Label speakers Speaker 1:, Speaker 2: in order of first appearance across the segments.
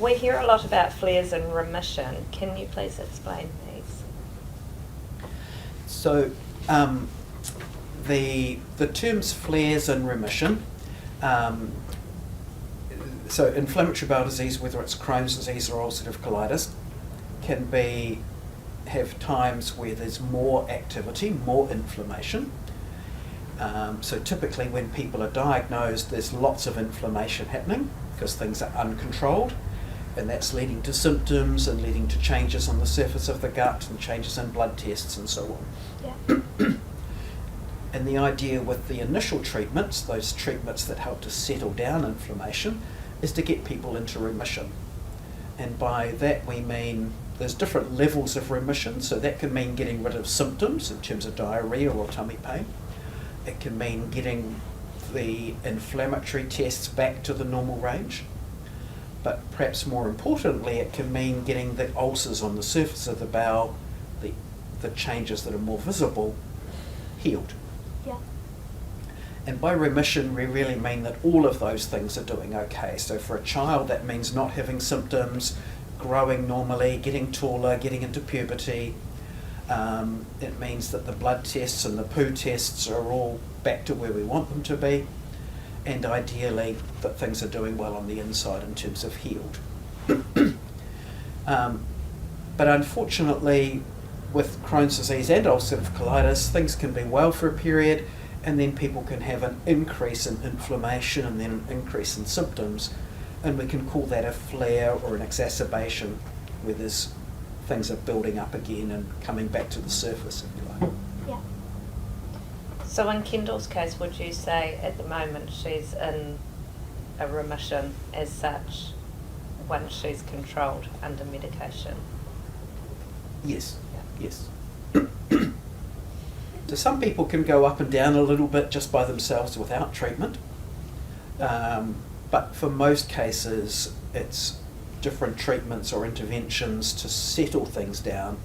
Speaker 1: We hear a lot about flares and remission. Can you please explain these?
Speaker 2: So the terms flares and remission, so inflammatory bowel disease, whether it's Crohn's disease or ulcerative colitis, can have times where there's more activity, more inflammation. So typically when people are diagnosed, there's lots of inflammation happening because things are uncontrolled, and that's leading to symptoms and leading to changes on the surface of the gut and changes in blood tests and so on.
Speaker 1: Yeah.
Speaker 2: And the idea with the initial treatments, those treatments that help to settle down inflammation, is to get people into remission. And by that we mean there's different levels of remission, so that can mean getting rid of symptoms in terms of diarrhea or tummy pain. It can mean getting the inflammatory tests back to the normal range. But perhaps more importantly, it can mean getting the ulcers on the surface of the bowel, the changes that are more visible, healed.
Speaker 1: Yeah.
Speaker 2: And by remission, we really mean that all of those things are doing okay. So for a child, that means not having symptoms, growing normally, getting taller, getting into puberty. It means that the blood tests and the poo tests are all back to where we want them to be. And ideally, that things are doing well on the inside in terms of healed. But unfortunately, with Crohn's disease and ulcerative colitis, things can be well for a period, and then people can have an increase in inflammation and then an increase in symptoms, and we can call that a flare or an exacerbation, where things are building up again and coming back to the surface, if you like.
Speaker 1: Yeah. So in Kendall's case, would you say at the moment she's in a remission as such once she's controlled under medication?
Speaker 2: Yes, yes. So some people can go up and down a little bit just by themselves without treatment, but for most cases it's different treatments or interventions to settle things down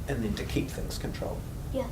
Speaker 2: and then to keep things controlled.
Speaker 1: Yeah.